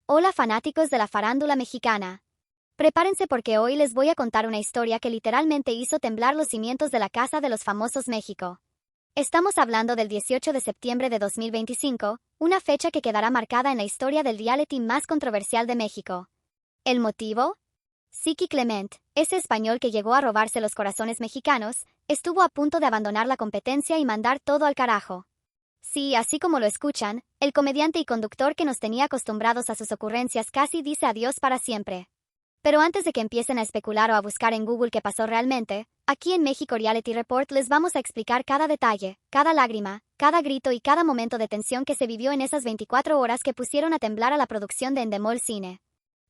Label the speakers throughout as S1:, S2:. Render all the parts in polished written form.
S1: Hola fanáticos de la farándula mexicana. Prepárense porque hoy les voy a contar una historia que literalmente hizo temblar los cimientos de la Casa de los Famosos México. Estamos hablando del 18 de septiembre de 2025, una fecha que quedará marcada en la historia del reality más controversial de México. ¿El motivo? Siki Clement, ese español que llegó a robarse los corazones mexicanos, estuvo a punto de abandonar la competencia y mandar todo al carajo. Sí, así como lo escuchan, el comediante y conductor que nos tenía acostumbrados a sus ocurrencias casi dice adiós para siempre. Pero antes de que empiecen a especular o a buscar en Google qué pasó realmente, aquí en México Reality Report les vamos a explicar cada detalle, cada lágrima, cada grito y cada momento de tensión que se vivió en esas 24 horas que pusieron a temblar a la producción de Endemol Cine.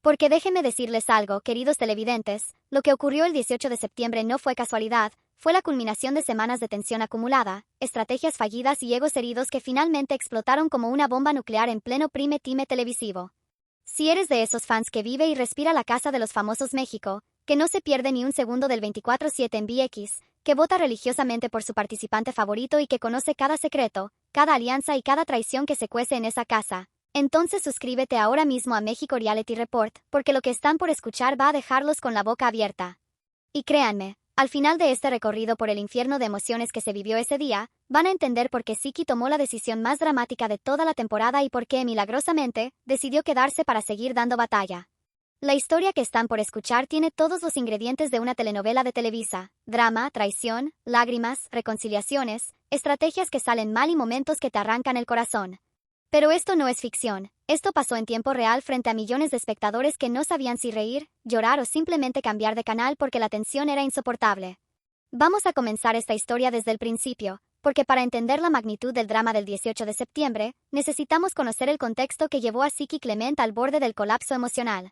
S1: Porque déjenme decirles algo, queridos televidentes, lo que ocurrió el 18 de septiembre no fue casualidad, fue la culminación de semanas de tensión acumulada, estrategias fallidas y egos heridos que finalmente explotaron como una bomba nuclear en pleno prime time televisivo. Si eres de esos fans que vive y respira la Casa de los Famosos México, que no se pierde ni un segundo del 24/7 en VX, que vota religiosamente por su participante favorito y que conoce cada secreto, cada alianza y cada traición que se cuece en esa casa, entonces suscríbete ahora mismo a México Reality Report, porque lo que están por escuchar va a dejarlos con la boca abierta. Y créanme, al final de este recorrido por el infierno de emociones que se vivió ese día, van a entender por qué Siki tomó la decisión más dramática de toda la temporada y por qué, milagrosamente, decidió quedarse para seguir dando batalla. La historia que están por escuchar tiene todos los ingredientes de una telenovela de Televisa: drama, traición, lágrimas, reconciliaciones, estrategias que salen mal y momentos que te arrancan el corazón. Pero esto no es ficción, esto pasó en tiempo real frente a millones de espectadores que no sabían si reír, llorar o simplemente cambiar de canal porque la tensión era insoportable. Vamos a comenzar esta historia desde el principio, porque para entender la magnitud del drama del 18 de septiembre, necesitamos conocer el contexto que llevó a Siki Clement al borde del colapso emocional.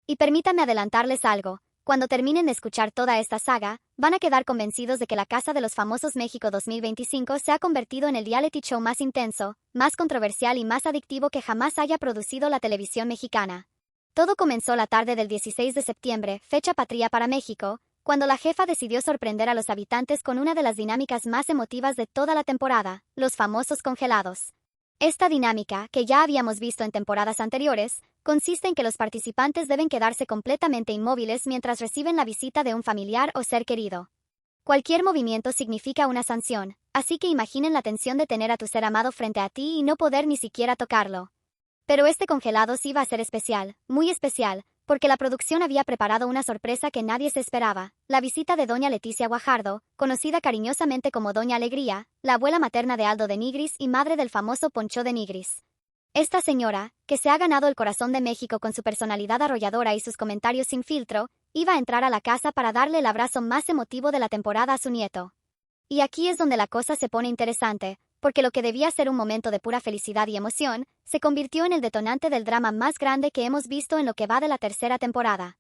S1: Y permítanme adelantarles algo. Cuando terminen de escuchar toda esta saga, van a quedar convencidos de que la Casa de los Famosos México 2025 se ha convertido en el reality show más intenso, más controversial y más adictivo que jamás haya producido la televisión mexicana. Todo comenzó la tarde del 16 de septiembre, fecha patria para México, cuando la jefa decidió sorprender a los habitantes con una de las dinámicas más emotivas de toda la temporada, los famosos congelados. Esta dinámica, que ya habíamos visto en temporadas anteriores, consiste en que los participantes deben quedarse completamente inmóviles mientras reciben la visita de un familiar o ser querido. Cualquier movimiento significa una sanción, así que imaginen la tensión de tener a tu ser amado frente a ti y no poder ni siquiera tocarlo. Pero este congelado sí iba a ser especial, muy especial, porque la producción había preparado una sorpresa que nadie se esperaba: la visita de doña Leticia Guajardo, conocida cariñosamente como Doña Alegría, la abuela materna de Aldo de Nigris y madre del famoso Poncho de Nigris. Esta señora, que se ha ganado el corazón de México con su personalidad arrolladora y sus comentarios sin filtro, iba a entrar a la casa para darle el abrazo más emotivo de la temporada a su nieto. Y aquí es donde la cosa se pone interesante, porque lo que debía ser un momento de pura felicidad y emoción, se convirtió en el detonante del drama más grande que hemos visto en lo que va de la tercera temporada.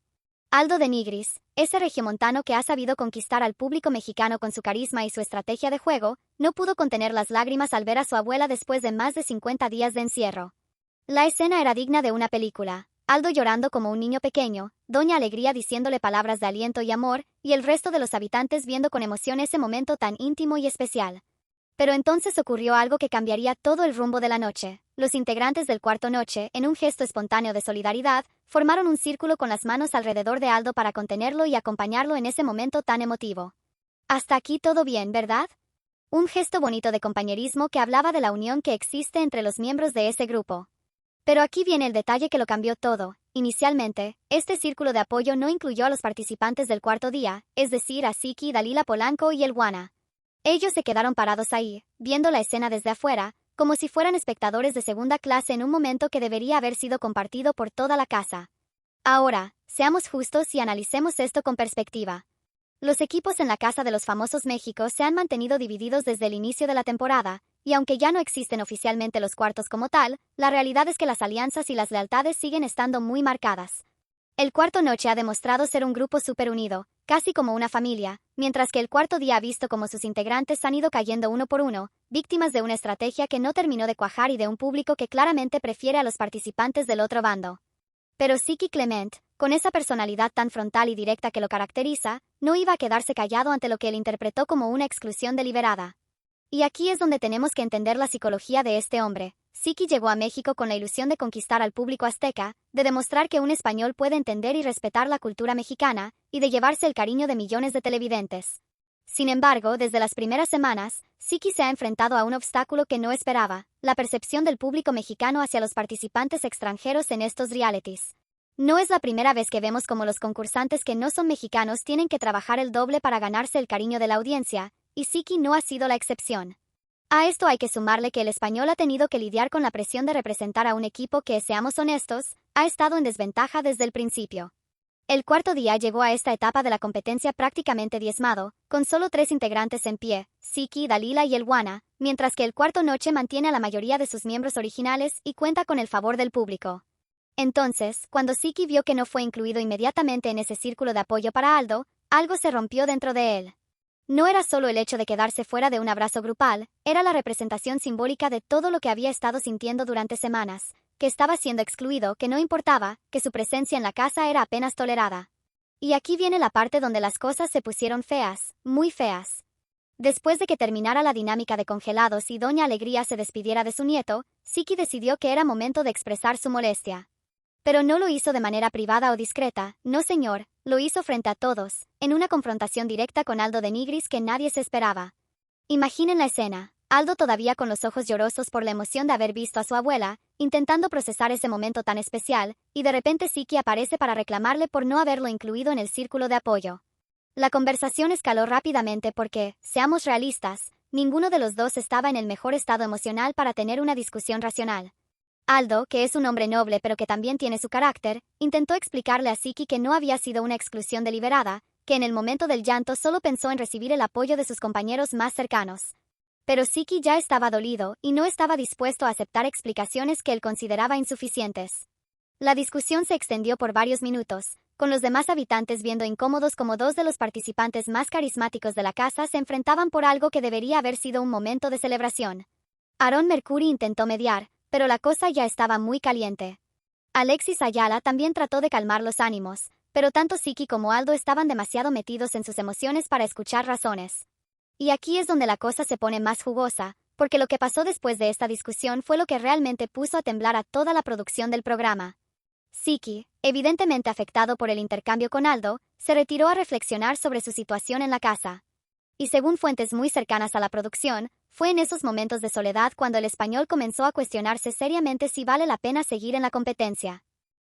S1: Aldo de Nigris, ese regiomontano que ha sabido conquistar al público mexicano con su carisma y su estrategia de juego, no pudo contener las lágrimas al ver a su abuela después de más de 50 días de encierro. La escena era digna de una película: Aldo llorando como un niño pequeño, Doña Alegría diciéndole palabras de aliento y amor, y el resto de los habitantes viendo con emoción ese momento tan íntimo y especial. Pero entonces ocurrió algo que cambiaría todo el rumbo de la noche. Los integrantes del Cuarto Noche, en un gesto espontáneo de solidaridad, formaron un círculo con las manos alrededor de Aldo para contenerlo y acompañarlo en ese momento tan emotivo. Hasta aquí todo bien, ¿verdad? Un gesto bonito de compañerismo que hablaba de la unión que existe entre los miembros de ese grupo. Pero aquí viene el detalle que lo cambió todo. Inicialmente, este círculo de apoyo no incluyó a los participantes del cuarto día, es decir, a Siki, Dalila Polanco y el Guana. Ellos se quedaron parados ahí, viendo la escena desde afuera, como si fueran espectadores de segunda clase en un momento que debería haber sido compartido por toda la casa. Ahora, seamos justos y analicemos esto con perspectiva. Los equipos en la Casa de los Famosos México se han mantenido divididos desde el inicio de la temporada, y aunque ya no existen oficialmente los cuartos como tal, la realidad es que las alianzas y las lealtades siguen estando muy marcadas. El Cuarto Noche ha demostrado ser un grupo súper unido, casi como una familia, mientras que el Cuarto Día ha visto cómo sus integrantes han ido cayendo uno por uno, víctimas de una estrategia que no terminó de cuajar y de un público que claramente prefiere a los participantes del otro bando. Pero Siki Clement, con esa personalidad tan frontal y directa que lo caracteriza, no iba a quedarse callado ante lo que él interpretó como una exclusión deliberada. Y aquí es donde tenemos que entender la psicología de este hombre. Siki llegó a México con la ilusión de conquistar al público azteca, de demostrar que un español puede entender y respetar la cultura mexicana, y de llevarse el cariño de millones de televidentes. Sin embargo, desde las primeras semanas, Siki se ha enfrentado a un obstáculo que no esperaba: la percepción del público mexicano hacia los participantes extranjeros en estos realities. No es la primera vez que vemos cómo los concursantes que no son mexicanos tienen que trabajar el doble para ganarse el cariño de la audiencia, y Siki no ha sido la excepción. A esto hay que sumarle que el español ha tenido que lidiar con la presión de representar a un equipo que, seamos honestos, ha estado en desventaja desde el principio. El cuarto día llegó a esta etapa de la competencia prácticamente diezmado, con solo 3 integrantes en pie, Siki, Dalila y el Guana, mientras que el cuarto noche mantiene a la mayoría de sus miembros originales y cuenta con el favor del público. Entonces, cuando Siki vio que no fue incluido inmediatamente en ese círculo de apoyo para Aldo, algo se rompió dentro de él. No era solo el hecho de quedarse fuera de un abrazo grupal, era la representación simbólica de todo lo que había estado sintiendo durante semanas, que estaba siendo excluido, que no importaba, que su presencia en la casa era apenas tolerada. Y aquí viene la parte donde las cosas se pusieron feas, muy feas. Después de que terminara la dinámica de congelados y Doña Alegría se despidiera de su nieto, Siki decidió que era momento de expresar su molestia. Pero no lo hizo de manera privada o discreta, no señor, lo hizo frente a todos, en una confrontación directa con Aldo de Nigris que nadie se esperaba. Imaginen la escena: Aldo todavía con los ojos llorosos por la emoción de haber visto a su abuela, intentando procesar ese momento tan especial, y de repente Siki aparece para reclamarle por no haberlo incluido en el círculo de apoyo. La conversación escaló rápidamente porque, seamos realistas, ninguno de los dos estaba en el mejor estado emocional para tener una discusión racional. Aldo, que es un hombre noble pero que también tiene su carácter, intentó explicarle a Siki que no había sido una exclusión deliberada, que en el momento del llanto solo pensó en recibir el apoyo de sus compañeros más cercanos. Pero Siki ya estaba dolido y no estaba dispuesto a aceptar explicaciones que él consideraba insuficientes. La discusión se extendió por varios minutos, con los demás habitantes viendo incómodos como 2 de los participantes más carismáticos de la casa se enfrentaban por algo que debería haber sido un momento de celebración. Aaron Mercuri intentó mediar, pero la cosa ya estaba muy caliente. Alexis Ayala también trató de calmar los ánimos, pero tanto Siki como Aldo estaban demasiado metidos en sus emociones para escuchar razones. Y aquí es donde la cosa se pone más jugosa, porque lo que pasó después de esta discusión fue lo que realmente puso a temblar a toda la producción del programa. Siki, evidentemente afectado por el intercambio con Aldo, se retiró a reflexionar sobre su situación en la casa. Y según fuentes muy cercanas a la producción, fue en esos momentos de soledad cuando el español comenzó a cuestionarse seriamente si vale la pena seguir en la competencia.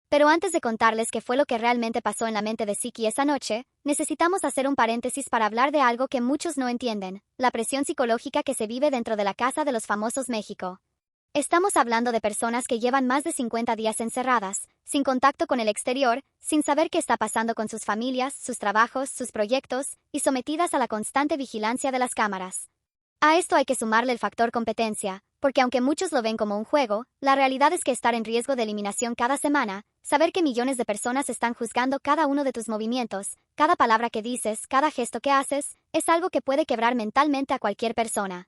S1: Pero antes de contarles qué fue lo que realmente pasó en la mente de Siki esa noche, necesitamos hacer un paréntesis para hablar de algo que muchos no entienden: la presión psicológica que se vive dentro de la Casa de los Famosos México. Estamos hablando de personas que llevan más de 50 días encerradas, sin contacto con el exterior, sin saber qué está pasando con sus familias, sus trabajos, sus proyectos, y sometidas a la constante vigilancia de las cámaras. A esto hay que sumarle el factor competencia, porque aunque muchos lo ven como un juego, la realidad es que estar en riesgo de eliminación cada semana, saber que millones de personas están juzgando cada uno de tus movimientos, cada palabra que dices, cada gesto que haces, es algo que puede quebrar mentalmente a cualquier persona.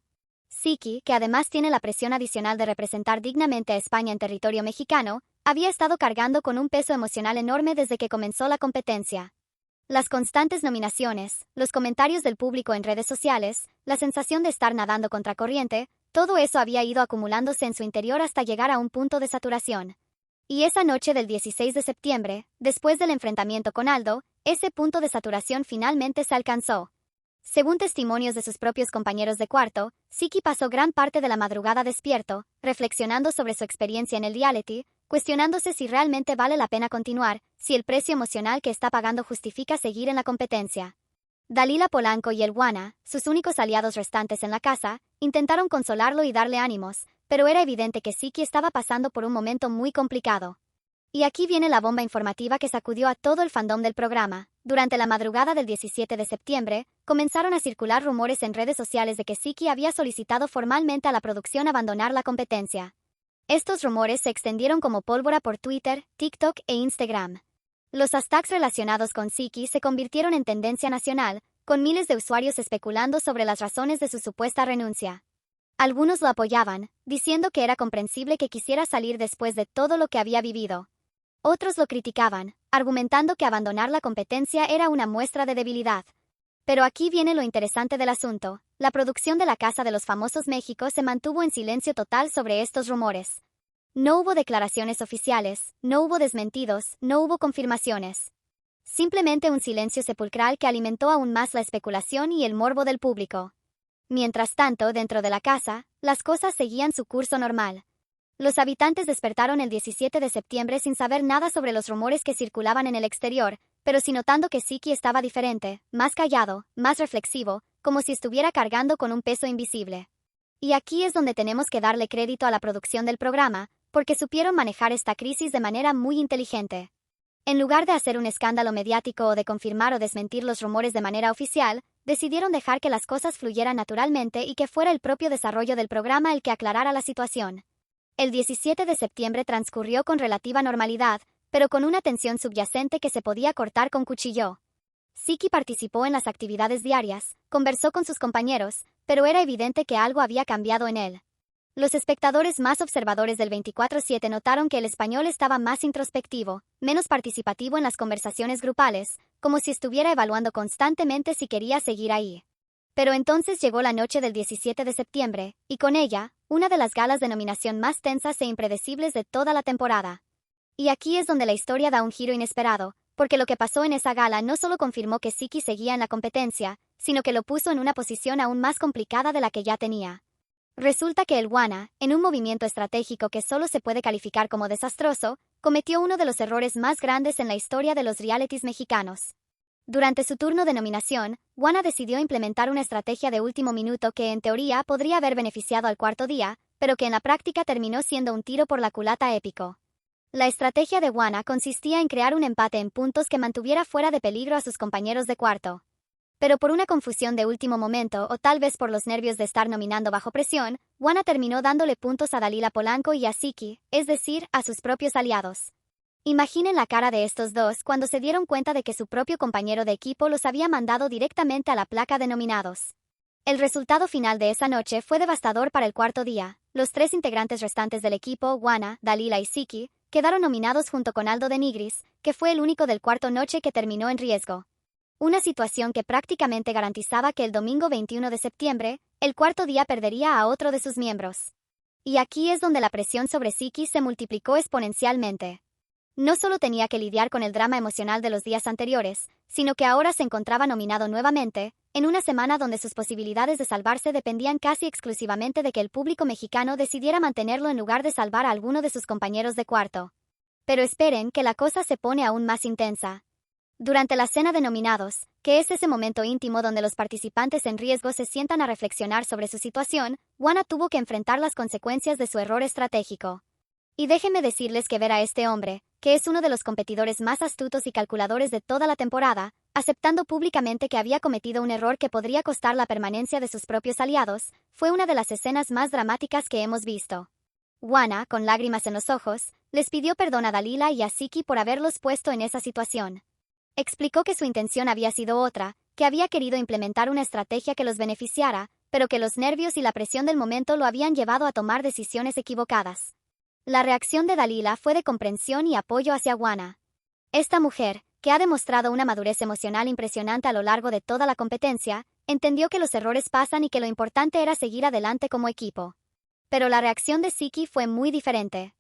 S1: Siki, que además tiene la presión adicional de representar dignamente a España en territorio mexicano, había estado cargando con un peso emocional enorme desde que comenzó la competencia. Las constantes nominaciones, los comentarios del público en redes sociales, la sensación de estar nadando contracorriente, todo eso había ido acumulándose en su interior hasta llegar a un punto de saturación. Y esa noche del 16 de septiembre, después del enfrentamiento con Aldo, ese punto de saturación finalmente se alcanzó. Según testimonios de sus propios compañeros de cuarto, Siki pasó gran parte de la madrugada despierto, reflexionando sobre su experiencia en el reality, cuestionándose si realmente vale la pena continuar, si el precio emocional que está pagando justifica seguir en la competencia. Dalila Polanco y el Guana, sus únicos aliados restantes en la casa, intentaron consolarlo y darle ánimos, pero era evidente que Siki estaba pasando por un momento muy complicado. Y aquí viene la bomba informativa que sacudió a todo el fandom del programa. Durante la madrugada del 17 de septiembre, comenzaron a circular rumores en redes sociales de que Siki había solicitado formalmente a la producción abandonar la competencia. Estos rumores se extendieron como pólvora por Twitter, TikTok e Instagram. Los hashtags relacionados con Siki se convirtieron en tendencia nacional, con miles de usuarios especulando sobre las razones de su supuesta renuncia. Algunos lo apoyaban, diciendo que era comprensible que quisiera salir después de todo lo que había vivido. Otros lo criticaban, argumentando que abandonar la competencia era una muestra de debilidad. Pero aquí viene lo interesante del asunto: la producción de la Casa de los Famosos México se mantuvo en silencio total sobre estos rumores. No hubo declaraciones oficiales, no hubo desmentidos, no hubo confirmaciones. Simplemente un silencio sepulcral que alimentó aún más la especulación y el morbo del público. Mientras tanto, dentro de la casa, las cosas seguían su curso normal. Los habitantes despertaron el 17 de septiembre sin saber nada sobre los rumores que circulaban en el exterior, pero sí notando que Siki estaba diferente, más callado, más reflexivo, como si estuviera cargando con un peso invisible. Y aquí es donde tenemos que darle crédito a la producción del programa, porque supieron manejar esta crisis de manera muy inteligente. En lugar de hacer un escándalo mediático o de confirmar o desmentir los rumores de manera oficial, decidieron dejar que las cosas fluyeran naturalmente y que fuera el propio desarrollo del programa el que aclarara la situación. El 17 de septiembre transcurrió con relativa normalidad, pero con una tensión subyacente que se podía cortar con cuchillo. Siki participó en las actividades diarias, conversó con sus compañeros, pero era evidente que algo había cambiado en él. Los espectadores más observadores del 24/7 notaron que el español estaba más introspectivo, menos participativo en las conversaciones grupales, como si estuviera evaluando constantemente si quería seguir ahí. Pero entonces llegó la noche del 17 de septiembre, y con ella, una de las galas de nominación más tensas e impredecibles de toda la temporada. Y aquí es donde la historia da un giro inesperado, porque lo que pasó en esa gala no solo confirmó que Siki seguía en la competencia, sino que lo puso en una posición aún más complicada de la que ya tenía. Resulta que el WANA, en un movimiento estratégico que solo se puede calificar como desastroso, cometió uno de los errores más grandes en la historia de los realities mexicanos. Durante su turno de nominación, WANA decidió implementar una estrategia de último minuto que en teoría podría haber beneficiado al cuarto día, pero que en la práctica terminó siendo un tiro por la culata épico. La estrategia de WANA consistía en crear un empate en puntos que mantuviera fuera de peligro a sus compañeros de cuarto. Pero por una confusión de último momento o tal vez por los nervios de estar nominando bajo presión, WANA terminó dándole puntos a Dalila Polanco y a Siki, es decir, a sus propios aliados. Imaginen la cara de estos dos cuando se dieron cuenta de que su propio compañero de equipo los había mandado directamente a la placa de nominados. El resultado final de esa noche fue devastador para el cuarto día. Los tres integrantes restantes del equipo, WANA, Dalila y Siki, quedaron nominados junto con Aldo de Nigris, que fue el único del cuarto noche que terminó en riesgo. Una situación que prácticamente garantizaba que el domingo 21 de septiembre, el cuarto día perdería a otro de sus miembros. Y aquí es donde la presión sobre Siki se multiplicó exponencialmente. No solo tenía que lidiar con el drama emocional de los días anteriores, sino que ahora se encontraba nominado nuevamente, en una semana donde sus posibilidades de salvarse dependían casi exclusivamente de que el público mexicano decidiera mantenerlo en lugar de salvar a alguno de sus compañeros de cuarto. Pero esperen que la cosa se pone aún más intensa. Durante la cena de nominados, que es ese momento íntimo donde los participantes en riesgo se sientan a reflexionar sobre su situación, WANA tuvo que enfrentar las consecuencias de su error estratégico. Y déjenme decirles que ver a este hombre, que es uno de los competidores más astutos y calculadores de toda la temporada, aceptando públicamente que había cometido un error que podría costar la permanencia de sus propios aliados, fue una de las escenas más dramáticas que hemos visto. WANA, con lágrimas en los ojos, les pidió perdón a Dalila y a Siki por haberlos puesto en esa situación. Explicó que su intención había sido otra, que había querido implementar una estrategia que los beneficiara, pero que los nervios y la presión del momento lo habían llevado a tomar decisiones equivocadas. La reacción de Dalila fue de comprensión y apoyo hacia WANA. Esta mujer, que ha demostrado una madurez emocional impresionante a lo largo de toda la competencia, entendió que los errores pasan y que lo importante era seguir adelante como equipo. Pero la reacción de Siki fue muy diferente.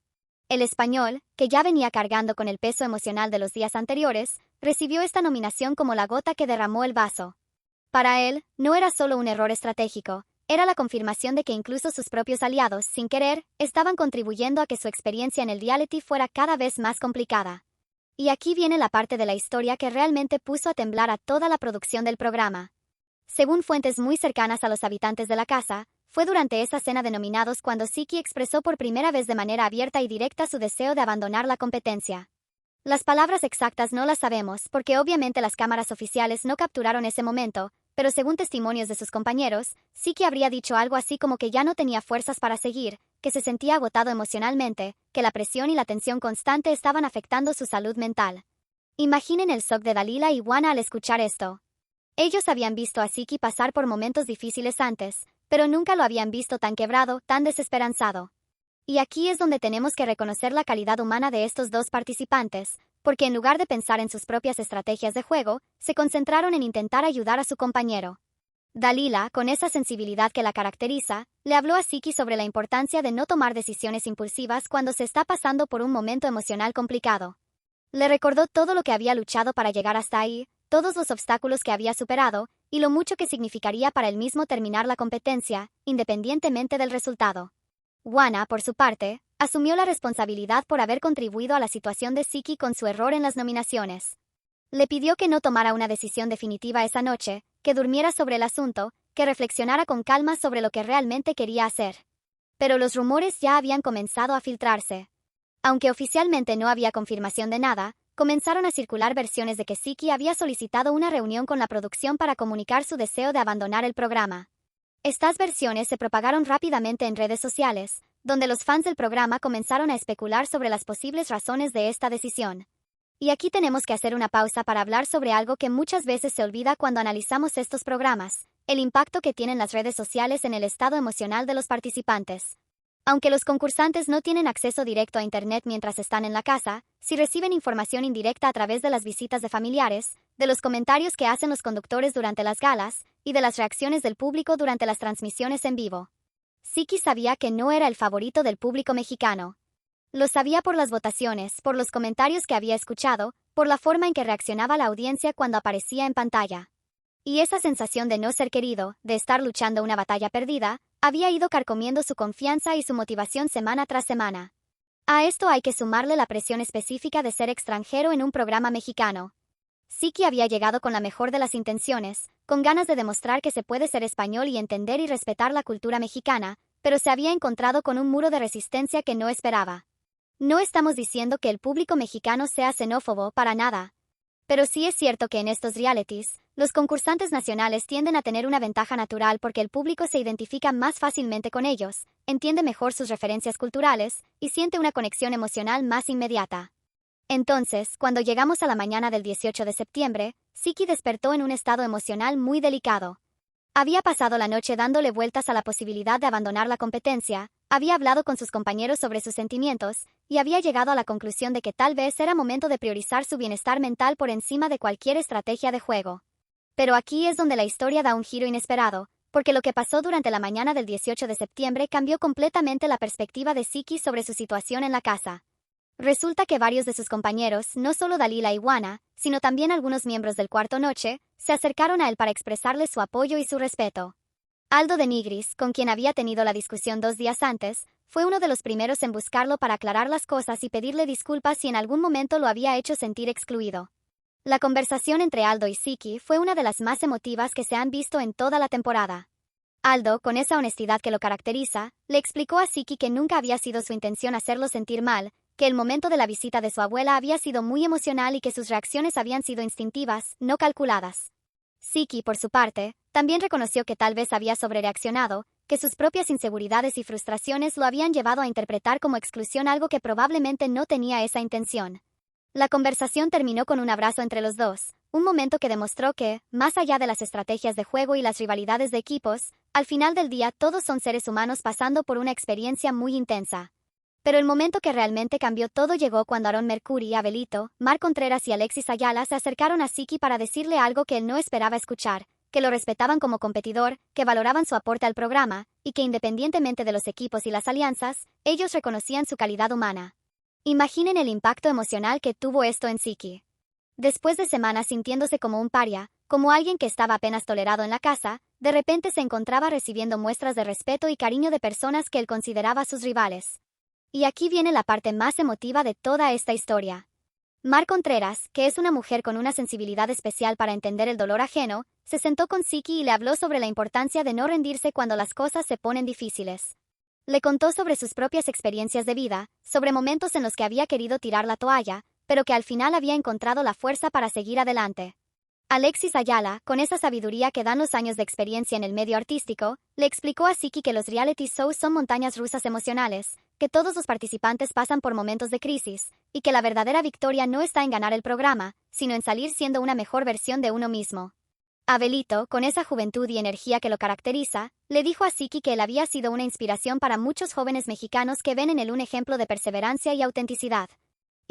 S1: El español, que ya venía cargando con el peso emocional de los días anteriores, recibió esta nominación como la gota que derramó el vaso. Para él, no era solo un error estratégico, era la confirmación de que incluso sus propios aliados, sin querer, estaban contribuyendo a que su experiencia en el reality fuera cada vez más complicada. Y aquí viene la parte de la historia que realmente puso a temblar a toda la producción del programa. Según fuentes muy cercanas a los habitantes de la casa, fue durante esa cena de nominados cuando Siki expresó por primera vez de manera abierta y directa su deseo de abandonar la competencia. Las palabras exactas no las sabemos porque obviamente las cámaras oficiales no capturaron ese momento, pero según testimonios de sus compañeros, Siki habría dicho algo así como que ya no tenía fuerzas para seguir, que se sentía agotado emocionalmente, que la presión y la tensión constante estaban afectando su salud mental. Imaginen el shock de Dalila y WANA al escuchar esto. Ellos habían visto a Siki pasar por momentos difíciles antes, pero nunca lo habían visto tan quebrado, tan desesperanzado. Y aquí es donde tenemos que reconocer la calidad humana de estos dos participantes, porque en lugar de pensar en sus propias estrategias de juego, se concentraron en intentar ayudar a su compañero. Dalila, con esa sensibilidad que la caracteriza, le habló a Siki sobre la importancia de no tomar decisiones impulsivas cuando se está pasando por un momento emocional complicado. Le recordó todo lo que había luchado para llegar hasta ahí, todos los obstáculos que había superado, y lo mucho que significaría para él mismo terminar la competencia, independientemente del resultado. Juana, por su parte, asumió la responsabilidad por haber contribuido a la situación de Siki con su error en las nominaciones. Le pidió que no tomara una decisión definitiva esa noche, que durmiera sobre el asunto, que reflexionara con calma sobre lo que realmente quería hacer. Pero los rumores ya habían comenzado a filtrarse. Aunque oficialmente no había confirmación de nada, comenzaron a circular versiones de que Siki había solicitado una reunión con la producción para comunicar su deseo de abandonar el programa. Estas versiones se propagaron rápidamente en redes sociales, donde los fans del programa comenzaron a especular sobre las posibles razones de esta decisión. Y aquí tenemos que hacer una pausa para hablar sobre algo que muchas veces se olvida cuando analizamos estos programas, el impacto que tienen las redes sociales en el estado emocional de los participantes. Aunque los concursantes no tienen acceso directo a Internet mientras están en la casa, sí reciben información indirecta a través de las visitas de familiares, de los comentarios que hacen los conductores durante las galas, y de las reacciones del público durante las transmisiones en vivo. Siki sabía que no era el favorito del público mexicano. Lo sabía por las votaciones, por los comentarios que había escuchado, por la forma en que reaccionaba la audiencia cuando aparecía en pantalla. Y esa sensación de no ser querido, de estar luchando una batalla perdida, había ido carcomiendo su confianza y su motivación semana tras semana. A esto hay que sumarle la presión específica de ser extranjero en un programa mexicano. Siki había llegado con la mejor de las intenciones, con ganas de demostrar que se puede ser español y entender y respetar la cultura mexicana, pero se había encontrado con un muro de resistencia que no esperaba. No estamos diciendo que el público mexicano sea xenófobo, para nada. Pero sí es cierto que en estos realities, los concursantes nacionales tienden a tener una ventaja natural porque el público se identifica más fácilmente con ellos, entiende mejor sus referencias culturales, y siente una conexión emocional más inmediata. Entonces, cuando llegamos a la mañana del 18 de septiembre, Siki despertó en un estado emocional muy delicado. Había pasado la noche dándole vueltas a la posibilidad de abandonar la competencia, había hablado con sus compañeros sobre sus sentimientos, y había llegado a la conclusión de que tal vez era momento de priorizar su bienestar mental por encima de cualquier estrategia de juego. Pero aquí es donde la historia da un giro inesperado, porque lo que pasó durante la mañana del 18 de septiembre cambió completamente la perspectiva de Siki sobre su situación en la casa. Resulta que varios de sus compañeros, no solo Dalila y Juana, sino también algunos miembros del Cuarto Noche, se acercaron a él para expresarle su apoyo y su respeto. Aldo de Nigris, con quien había tenido la discusión 2 días antes, fue uno de los primeros en buscarlo para aclarar las cosas y pedirle disculpas si en algún momento lo había hecho sentir excluido. La conversación entre Aldo y Siki fue una de las más emotivas que se han visto en toda la temporada. Aldo, con esa honestidad que lo caracteriza, le explicó a Siki que nunca había sido su intención hacerlo sentir mal, que el momento de la visita de su abuela había sido muy emocional y que sus reacciones habían sido instintivas, no calculadas. Siki, por su parte, también reconoció que tal vez había sobrereaccionado, que sus propias inseguridades y frustraciones lo habían llevado a interpretar como exclusión algo que probablemente no tenía esa intención. La conversación terminó con un abrazo entre los dos, un momento que demostró que, más allá de las estrategias de juego y las rivalidades de equipos, al final del día todos son seres humanos pasando por una experiencia muy intensa. Pero el momento que realmente cambió todo llegó cuando Aaron Mercuri, Abelito, Marc Contreras y Alexis Ayala se acercaron a Siki para decirle algo que él no esperaba escuchar, que lo respetaban como competidor, que valoraban su aporte al programa, y que independientemente de los equipos y las alianzas, ellos reconocían su calidad humana. Imaginen el impacto emocional que tuvo esto en Siki. Después de semanas sintiéndose como un paria, como alguien que estaba apenas tolerado en la casa, de repente se encontraba recibiendo muestras de respeto y cariño de personas que él consideraba sus rivales. Y aquí viene la parte más emotiva de toda esta historia. Marc Contreras, que es una mujer con una sensibilidad especial para entender el dolor ajeno, se sentó con Siki y le habló sobre la importancia de no rendirse cuando las cosas se ponen difíciles. Le contó sobre sus propias experiencias de vida, sobre momentos en los que había querido tirar la toalla, pero que al final había encontrado la fuerza para seguir adelante. Alexis Ayala, con esa sabiduría que dan los años de experiencia en el medio artístico, le explicó a Siki que los reality shows son montañas rusas emocionales, que todos los participantes pasan por momentos de crisis, y que la verdadera victoria no está en ganar el programa, sino en salir siendo una mejor versión de uno mismo. Abelito, con esa juventud y energía que lo caracteriza, le dijo a Siki que él había sido una inspiración para muchos jóvenes mexicanos que ven en él un ejemplo de perseverancia y autenticidad.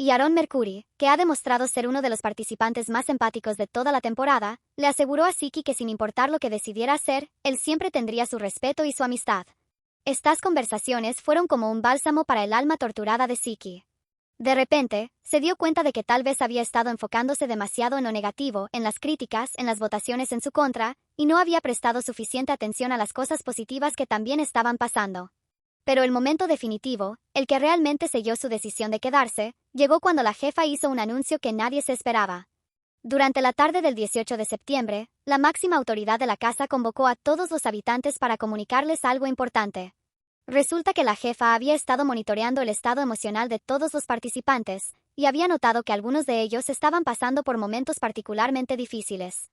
S1: Y Aaron Mercury, que ha demostrado ser uno de los participantes más empáticos de toda la temporada, le aseguró a Siki que sin importar lo que decidiera hacer, él siempre tendría su respeto y su amistad. Estas conversaciones fueron como un bálsamo para el alma torturada de Siki. De repente, se dio cuenta de que tal vez había estado enfocándose demasiado en lo negativo, en las críticas, en las votaciones en su contra, y no había prestado suficiente atención a las cosas positivas que también estaban pasando. Pero el momento definitivo, el que realmente selló su decisión de quedarse, llegó cuando la jefa hizo un anuncio que nadie se esperaba. Durante la tarde del 18 de septiembre, la máxima autoridad de la casa convocó a todos los habitantes para comunicarles algo importante. Resulta que la jefa había estado monitoreando el estado emocional de todos los participantes, y había notado que algunos de ellos estaban pasando por momentos particularmente difíciles.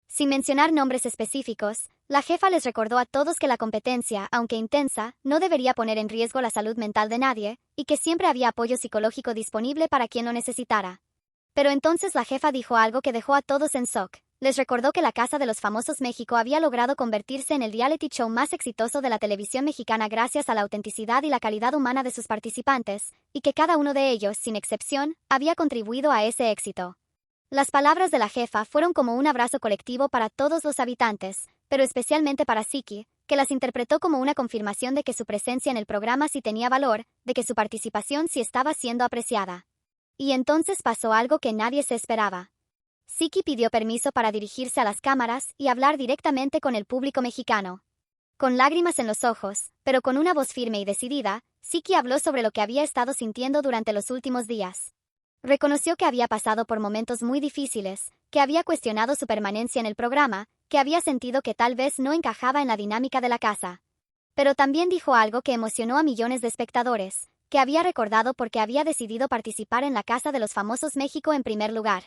S1: Sin mencionar nombres específicos, la jefa les recordó a todos que la competencia, aunque intensa, no debería poner en riesgo la salud mental de nadie, y que siempre había apoyo psicológico disponible para quien lo necesitara. Pero entonces la jefa dijo algo que dejó a todos en shock. Les recordó que la Casa de los Famosos México había logrado convertirse en el reality show más exitoso de la televisión mexicana gracias a la autenticidad y la calidad humana de sus participantes, y que cada uno de ellos, sin excepción, había contribuido a ese éxito. Las palabras de la jefa fueron como un abrazo colectivo para todos los habitantes, pero especialmente para Siki, que las interpretó como una confirmación de que su presencia en el programa sí tenía valor, de que su participación sí estaba siendo apreciada. Y entonces pasó algo que nadie se esperaba. Siki pidió permiso para dirigirse a las cámaras y hablar directamente con el público mexicano. Con lágrimas en los ojos, pero con una voz firme y decidida, Siki habló sobre lo que había estado sintiendo durante los últimos días. Reconoció que había pasado por momentos muy difíciles, que había cuestionado su permanencia en el programa, que había sentido que tal vez no encajaba en la dinámica de la casa. Pero también dijo algo que emocionó a millones de espectadores, que había recordado porque había decidido participar en la Casa de los Famosos México en primer lugar.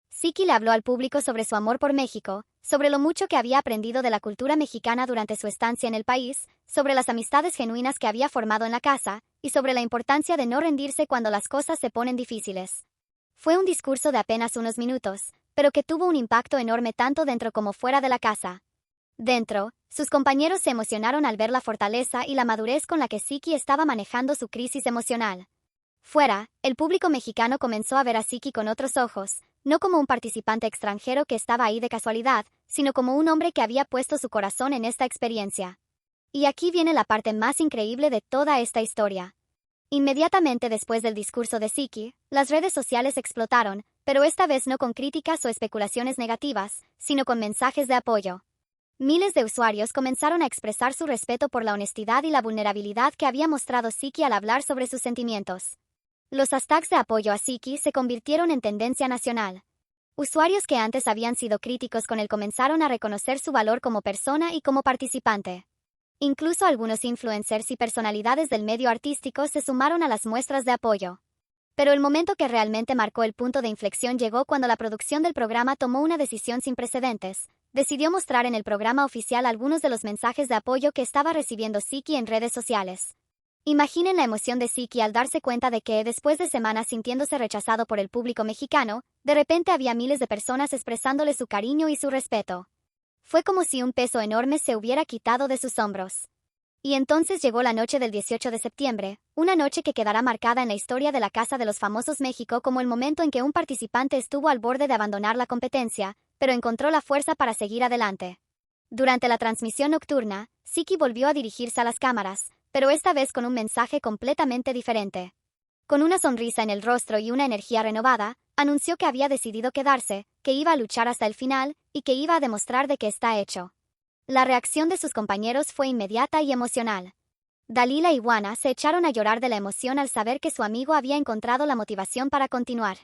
S1: Siki le habló al público sobre su amor por México, sobre lo mucho que había aprendido de la cultura mexicana durante su estancia en el país, sobre las amistades genuinas que había formado en la casa, y sobre la importancia de no rendirse cuando las cosas se ponen difíciles. Fue un discurso de apenas unos minutos, pero que tuvo un impacto enorme tanto dentro como fuera de la casa. Dentro, sus compañeros se emocionaron al ver la fortaleza y la madurez con la que Siki estaba manejando su crisis emocional. Fuera, el público mexicano comenzó a ver a Siki con otros ojos, no como un participante extranjero que estaba ahí de casualidad, sino como un hombre que había puesto su corazón en esta experiencia. Y aquí viene la parte más increíble de toda esta historia. Inmediatamente después del discurso de Siki, las redes sociales explotaron, pero esta vez no con críticas o especulaciones negativas, sino con mensajes de apoyo. Miles de usuarios comenzaron a expresar su respeto por la honestidad y la vulnerabilidad que había mostrado Siki al hablar sobre sus sentimientos. Los hashtags de apoyo a Siki se convirtieron en tendencia nacional. Usuarios que antes habían sido críticos con él comenzaron a reconocer su valor como persona y como participante. Incluso algunos influencers y personalidades del medio artístico se sumaron a las muestras de apoyo. Pero el momento que realmente marcó el punto de inflexión llegó cuando la producción del programa tomó una decisión sin precedentes. Decidió mostrar en el programa oficial algunos de los mensajes de apoyo que estaba recibiendo Siki en redes sociales. Imaginen la emoción de Siki al darse cuenta de que, después de semanas sintiéndose rechazado por el público mexicano, de repente había miles de personas expresándole su cariño y su respeto. Fue como si un peso enorme se hubiera quitado de sus hombros. Y entonces llegó la noche del 18 de septiembre, una noche que quedará marcada en la historia de la Casa de los Famosos México como el momento en que un participante estuvo al borde de abandonar la competencia, pero encontró la fuerza para seguir adelante. Durante la transmisión nocturna, Siki volvió a dirigirse a las cámaras, pero esta vez con un mensaje completamente diferente. Con una sonrisa en el rostro y una energía renovada, anunció que había decidido quedarse, que iba a luchar hasta el final, y que iba a demostrar de qué está hecho. La reacción de sus compañeros fue inmediata y emocional. Dalila y Juana se echaron a llorar de la emoción al saber que su amigo había encontrado la motivación para continuar.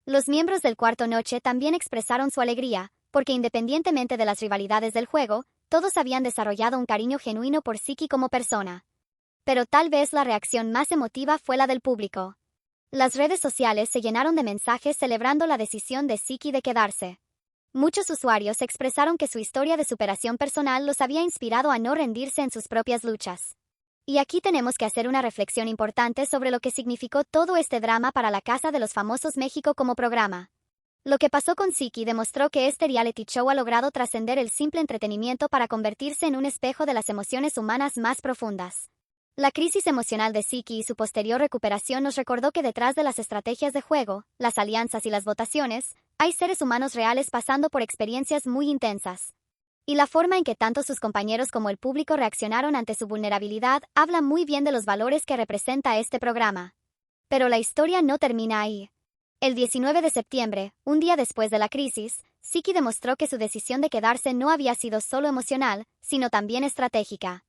S1: Los miembros del Cuarto Noche también expresaron su alegría, porque independientemente de las rivalidades del juego, todos habían desarrollado un cariño genuino por Siki como persona. Pero tal vez la reacción más emotiva fue la del público. Las redes sociales se llenaron de mensajes celebrando la decisión de Siki de quedarse. Muchos usuarios expresaron que su historia de superación personal los había inspirado a no rendirse en sus propias luchas. Y aquí tenemos que hacer una reflexión importante sobre lo que significó todo este drama para la Casa de los Famosos México como programa. Lo que pasó con Siki demostró que este reality show ha logrado trascender el simple entretenimiento para convertirse en un espejo de las emociones humanas más profundas. La crisis emocional de Siki y su posterior recuperación nos recordó que detrás de las estrategias de juego, las alianzas y las votaciones, hay seres humanos reales pasando por experiencias muy intensas. Y la forma en que tanto sus compañeros como el público reaccionaron ante su vulnerabilidad habla muy bien de los valores que representa este programa. Pero la historia no termina ahí. El 19 de septiembre, un día después de la crisis, Siki demostró que su decisión de quedarse no había sido solo emocional, sino también estratégica.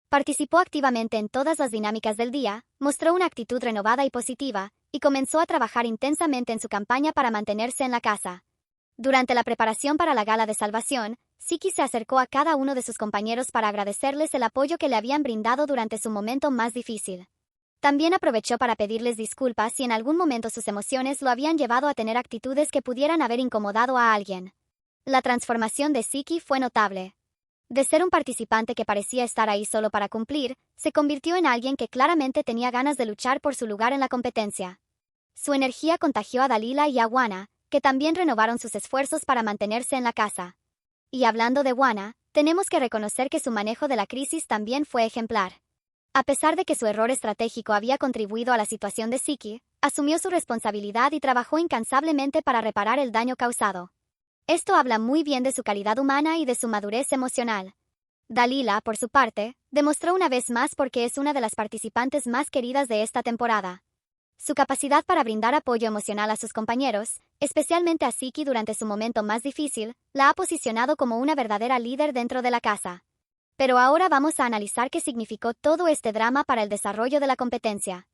S1: Participó activamente en todas las dinámicas del día, mostró una actitud renovada y positiva, y comenzó a trabajar intensamente en su campaña para mantenerse en la casa. Durante la preparación para la gala de salvación, Siki se acercó a cada uno de sus compañeros para agradecerles el apoyo que le habían brindado durante su momento más difícil. También aprovechó para pedirles disculpas si en algún momento sus emociones lo habían llevado a tener actitudes que pudieran haber incomodado a alguien. La transformación de Siki fue notable. De ser un participante que parecía estar ahí solo para cumplir, se convirtió en alguien que claramente tenía ganas de luchar por su lugar en la competencia. Su energía contagió a Dalila y a Wana, que también renovaron sus esfuerzos para mantenerse en la casa. Y hablando de Wana, tenemos que reconocer que su manejo de la crisis también fue ejemplar. A pesar de que su error estratégico había contribuido a la situación de Siki, asumió su responsabilidad y trabajó incansablemente para reparar el daño causado. Esto habla muy bien de su calidad humana y de su madurez emocional. Dalila, por su parte, demostró una vez más por qué es una de las participantes más queridas de esta temporada. Su capacidad para brindar apoyo emocional a sus compañeros, especialmente a Siki durante su momento más difícil, la ha posicionado como una verdadera líder dentro de la casa. Pero ahora vamos a analizar qué significó todo este drama para el desarrollo de la competencia.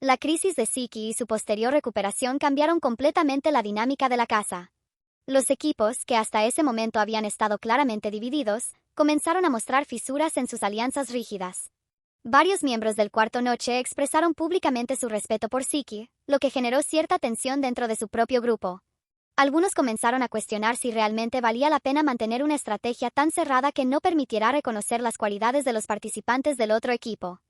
S1: La crisis de Siki y su posterior recuperación cambiaron completamente la dinámica de la casa. Los equipos, que hasta ese momento habían estado claramente divididos, comenzaron a mostrar fisuras en sus alianzas rígidas. Varios miembros del Cuarto Noche expresaron públicamente su respeto por Siki, lo que generó cierta tensión dentro de su propio grupo. Algunos comenzaron a cuestionar si realmente valía la pena mantener una estrategia tan cerrada que no permitiera reconocer las cualidades de los participantes del otro equipo.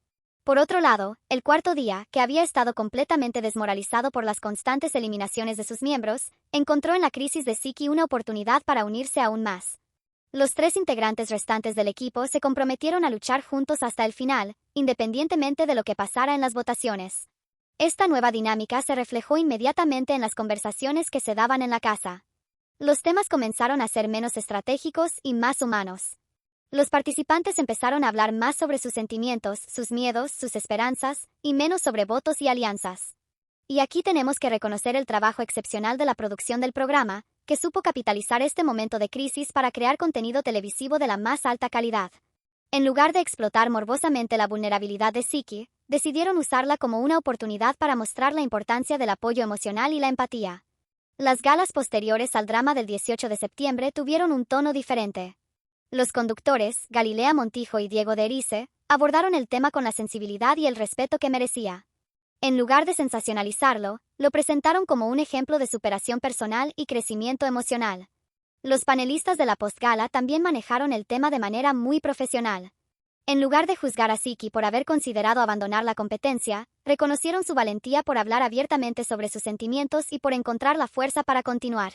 S1: Por otro lado, el cuarto día, que había estado completamente desmoralizado por las constantes eliminaciones de sus miembros, encontró en la crisis de Siki una oportunidad para unirse aún más. Los 3 integrantes restantes del equipo se comprometieron a luchar juntos hasta el final, independientemente de lo que pasara en las votaciones. Esta nueva dinámica se reflejó inmediatamente en las conversaciones que se daban en la casa. Los temas comenzaron a ser menos estratégicos y más humanos. Los participantes empezaron a hablar más sobre sus sentimientos, sus miedos, sus esperanzas, y menos sobre votos y alianzas. Y aquí tenemos que reconocer el trabajo excepcional de la producción del programa, que supo capitalizar este momento de crisis para crear contenido televisivo de la más alta calidad. En lugar de explotar morbosamente la vulnerabilidad de Siki, decidieron usarla como una oportunidad para mostrar la importancia del apoyo emocional y la empatía. Las galas posteriores al drama del 18 de septiembre tuvieron un tono diferente. Los conductores, Galilea Montijo y Diego de Erice, abordaron el tema con la sensibilidad y el respeto que merecía. En lugar de sensacionalizarlo, lo presentaron como un ejemplo de superación personal y crecimiento emocional. Los panelistas de la postgala también manejaron el tema de manera muy profesional. En lugar de juzgar a Siki por haber considerado abandonar la competencia, reconocieron su valentía por hablar abiertamente sobre sus sentimientos y por encontrar la fuerza para continuar.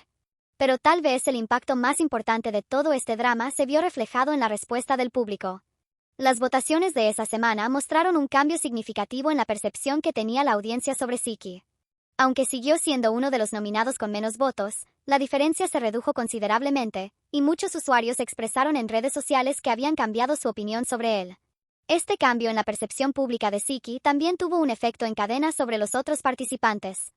S1: Pero tal vez el impacto más importante de todo este drama se vio reflejado en la respuesta del público. Las votaciones de esa semana mostraron un cambio significativo en la percepción que tenía la audiencia sobre Siki. Aunque siguió siendo uno de los nominados con menos votos, la diferencia se redujo considerablemente, y muchos usuarios expresaron en redes sociales que habían cambiado su opinión sobre él. Este cambio en la percepción pública de Siki también tuvo un efecto en cadena sobre los otros participantes.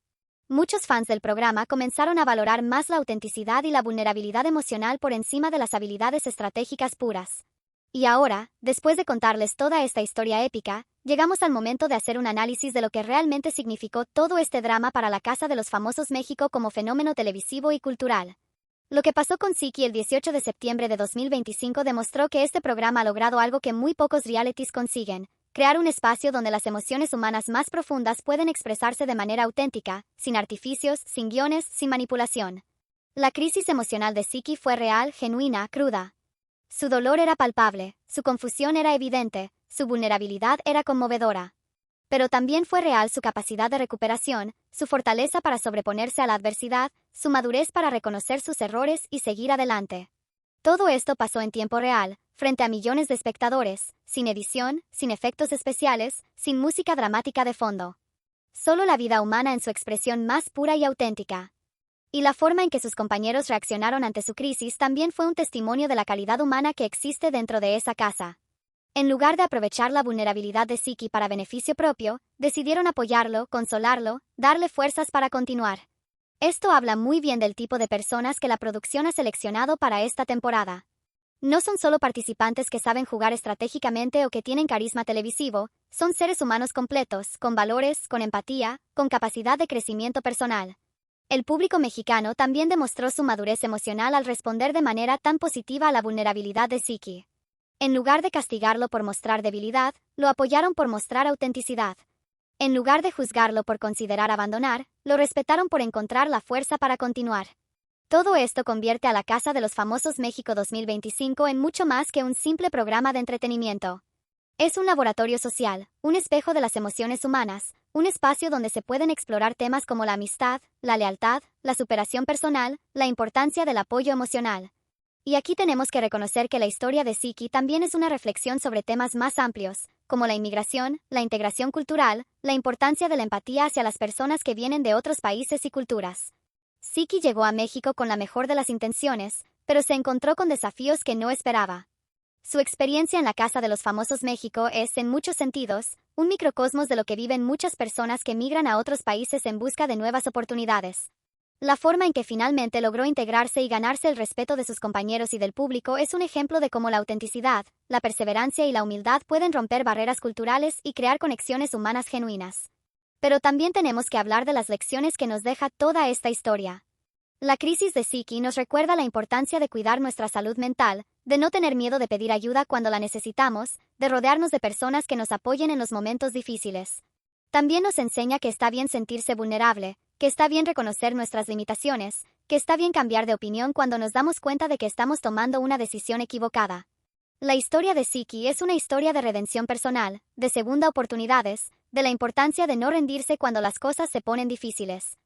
S1: Muchos fans del programa comenzaron a valorar más la autenticidad y la vulnerabilidad emocional por encima de las habilidades estratégicas puras. Y ahora, después de contarles toda esta historia épica, llegamos al momento de hacer un análisis de lo que realmente significó todo este drama para la Casa de los Famosos México como fenómeno televisivo y cultural. Lo que pasó con Siki el 18 de septiembre de 2025 demostró que este programa ha logrado algo que muy pocos realities consiguen: crear un espacio donde las emociones humanas más profundas pueden expresarse de manera auténtica, sin artificios, sin guiones, sin manipulación. La crisis emocional de Siki fue real, genuina, cruda. Su dolor era palpable, su confusión era evidente, su vulnerabilidad era conmovedora. Pero también fue real su capacidad de recuperación, su fortaleza para sobreponerse a la adversidad, su madurez para reconocer sus errores y seguir adelante. Todo esto pasó en tiempo real, frente a millones de espectadores, sin edición, sin efectos especiales, sin música dramática de fondo. Solo la vida humana en su expresión más pura y auténtica. Y la forma en que sus compañeros reaccionaron ante su crisis también fue un testimonio de la calidad humana que existe dentro de esa casa. En lugar de aprovechar la vulnerabilidad de Siki para beneficio propio, decidieron apoyarlo, consolarlo, darle fuerzas para continuar. Esto habla muy bien del tipo de personas que la producción ha seleccionado para esta temporada. No son solo participantes que saben jugar estratégicamente o que tienen carisma televisivo, son seres humanos completos, con valores, con empatía, con capacidad de crecimiento personal. El público mexicano también demostró su madurez emocional al responder de manera tan positiva a la vulnerabilidad de Siki. En lugar de castigarlo por mostrar debilidad, lo apoyaron por mostrar autenticidad. En lugar de juzgarlo por considerar abandonar, lo respetaron por encontrar la fuerza para continuar. Todo esto convierte a la Casa de los Famosos México 2025 en mucho más que un simple programa de entretenimiento. Es un laboratorio social, un espejo de las emociones humanas, un espacio donde se pueden explorar temas como la amistad, la lealtad, la superación personal, la importancia del apoyo emocional. Y aquí tenemos que reconocer que la historia de Siki también es una reflexión sobre temas más amplios, como la inmigración, la integración cultural, la importancia de la empatía hacia las personas que vienen de otros países y culturas. Siki llegó a México con la mejor de las intenciones, pero se encontró con desafíos que no esperaba. Su experiencia en la Casa de los Famosos México es, en muchos sentidos, un microcosmos de lo que viven muchas personas que migran a otros países en busca de nuevas oportunidades. La forma en que finalmente logró integrarse y ganarse el respeto de sus compañeros y del público es un ejemplo de cómo la autenticidad, la perseverancia y la humildad pueden romper barreras culturales y crear conexiones humanas genuinas. Pero también tenemos que hablar de las lecciones que nos deja toda esta historia. La crisis de Siki nos recuerda la importancia de cuidar nuestra salud mental, de no tener miedo de pedir ayuda cuando la necesitamos, de rodearnos de personas que nos apoyen en los momentos difíciles. También nos enseña que está bien sentirse vulnerable, que está bien reconocer nuestras limitaciones, que está bien cambiar de opinión cuando nos damos cuenta de que estamos tomando una decisión equivocada. La historia de Siki es una historia de redención personal, de segunda oportunidades, de la importancia de no rendirse cuando las cosas se ponen difíciles.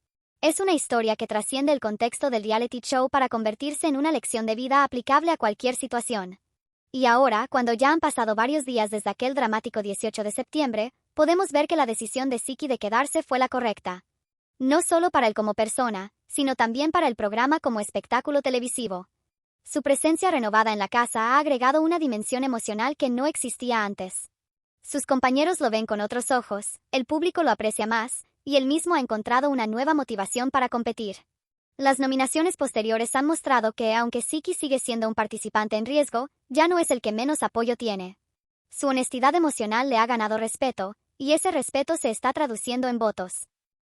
S1: Es una historia que trasciende el contexto del reality show para convertirse en una lección de vida aplicable a cualquier situación. Y ahora, cuando ya han pasado varios días desde aquel dramático 18 de septiembre, podemos ver que la decisión de Siki de quedarse fue la correcta. No solo para él como persona, sino también para el programa como espectáculo televisivo. Su presencia renovada en la casa ha agregado una dimensión emocional que no existía antes. Sus compañeros lo ven con otros ojos, el público lo aprecia más, y él mismo ha encontrado una nueva motivación para competir. Las nominaciones posteriores han mostrado que, aunque Siki sigue siendo un participante en riesgo, ya no es el que menos apoyo tiene. Su honestidad emocional le ha ganado respeto, y ese respeto se está traduciendo en votos.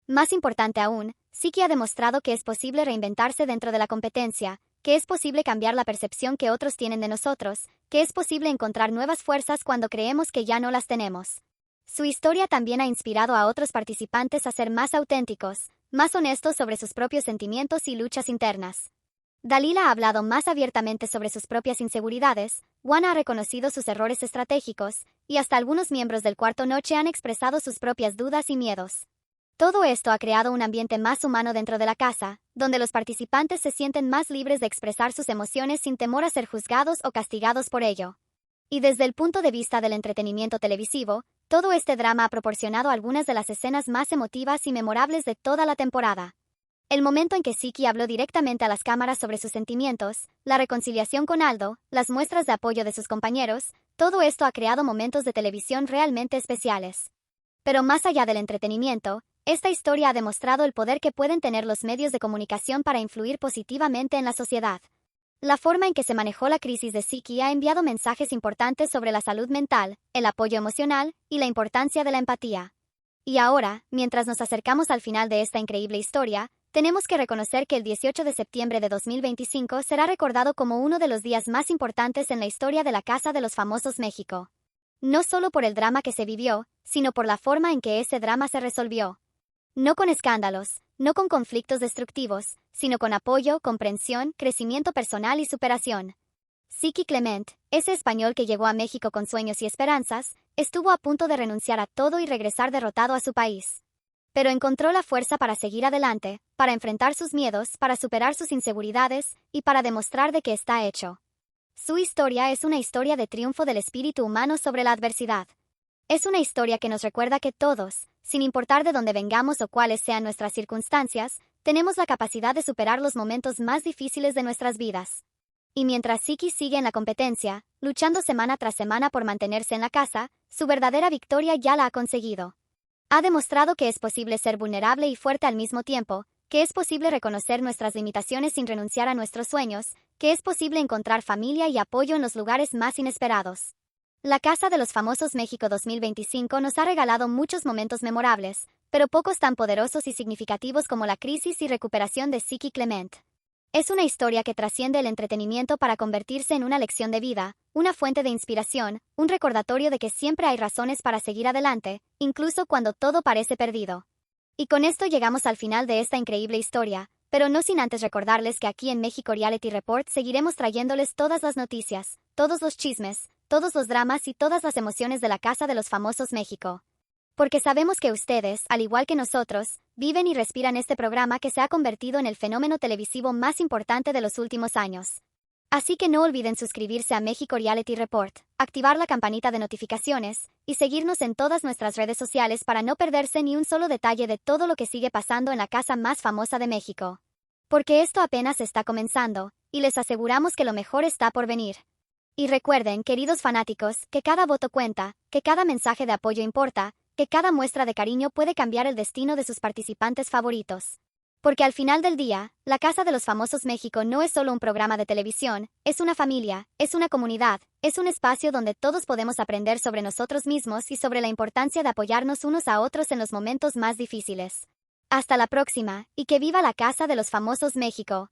S1: Más importante aún, Siki ha demostrado que es posible reinventarse dentro de la competencia, que es posible cambiar la percepción que otros tienen de nosotros, que es posible encontrar nuevas fuerzas cuando creemos que ya no las tenemos. Su historia también ha inspirado a otros participantes a ser más auténticos, más honestos sobre sus propios sentimientos y luchas internas. Dalila ha hablado más abiertamente sobre sus propias inseguridades, Juana ha reconocido sus errores estratégicos, y hasta algunos miembros del Cuarto Noche han expresado sus propias dudas y miedos. Todo esto ha creado un ambiente más humano dentro de la casa, donde los participantes se sienten más libres de expresar sus emociones sin temor a ser juzgados o castigados por ello. Y desde el punto de vista del entretenimiento televisivo, todo este drama ha proporcionado algunas de las escenas más emotivas y memorables de toda la temporada. El momento en que Siki habló directamente a las cámaras sobre sus sentimientos, la reconciliación con Aldo, las muestras de apoyo de sus compañeros, todo esto ha creado momentos de televisión realmente especiales. Pero más allá del entretenimiento, esta historia ha demostrado el poder que pueden tener los medios de comunicación para influir positivamente en la sociedad. La forma en que se manejó la crisis de Siki ha enviado mensajes importantes sobre la salud mental, el apoyo emocional y la importancia de la empatía. Y ahora, mientras nos acercamos al final de esta increíble historia, tenemos que reconocer que el 18 de septiembre de 2025 será recordado como uno de los días más importantes en la historia de la Casa de los Famosos México. No solo por el drama que se vivió, sino por la forma en que ese drama se resolvió. No con escándalos, no con conflictos destructivos, sino con apoyo, comprensión, crecimiento personal y superación. Siki Clement, ese español que llegó a México con sueños y esperanzas, estuvo a punto de renunciar a todo y regresar derrotado a su país. Pero encontró la fuerza para seguir adelante, para enfrentar sus miedos, para superar sus inseguridades y para demostrar de que está hecho. Su historia es una historia de triunfo del espíritu humano sobre la adversidad. Es una historia que nos recuerda que todos, sin importar de dónde vengamos o cuáles sean nuestras circunstancias, tenemos la capacidad de superar los momentos más difíciles de nuestras vidas. Y mientras Siki sigue en la competencia, luchando semana tras semana por mantenerse en la casa, su verdadera victoria ya la ha conseguido. Ha demostrado que es posible ser vulnerable y fuerte al mismo tiempo, que es posible reconocer nuestras limitaciones sin renunciar a nuestros sueños, que es posible encontrar familia y apoyo en los lugares más inesperados. La Casa de los Famosos México 2025 nos ha regalado muchos momentos memorables, pero pocos tan poderosos y significativos como la crisis y recuperación de Siki Clement. Es una historia que trasciende el entretenimiento para convertirse en una lección de vida, una fuente de inspiración, un recordatorio de que siempre hay razones para seguir adelante, incluso cuando todo parece perdido. Y con esto llegamos al final de esta increíble historia, pero no sin antes recordarles que aquí en México Reality Report seguiremos trayéndoles todas las noticias, todos los chismes, todos los dramas y todas las emociones de la Casa de los Famosos México. Porque sabemos que ustedes, al igual que nosotros, viven y respiran este programa que se ha convertido en el fenómeno televisivo más importante de los últimos años. Así que no olviden suscribirse a México Reality Report, activar la campanita de notificaciones y seguirnos en todas nuestras redes sociales para no perderse ni un solo detalle de todo lo que sigue pasando en la casa más famosa de México. Porque esto apenas está comenzando, y les aseguramos que lo mejor está por venir. Y recuerden, queridos fanáticos, que cada voto cuenta, que cada mensaje de apoyo importa, que cada muestra de cariño puede cambiar el destino de sus participantes favoritos. Porque al final del día, la Casa de los Famosos México no es solo un programa de televisión, es una familia, es una comunidad, es un espacio donde todos podemos aprender sobre nosotros mismos y sobre la importancia de apoyarnos unos a otros en los momentos más difíciles. Hasta la próxima, y que viva la Casa de los Famosos México.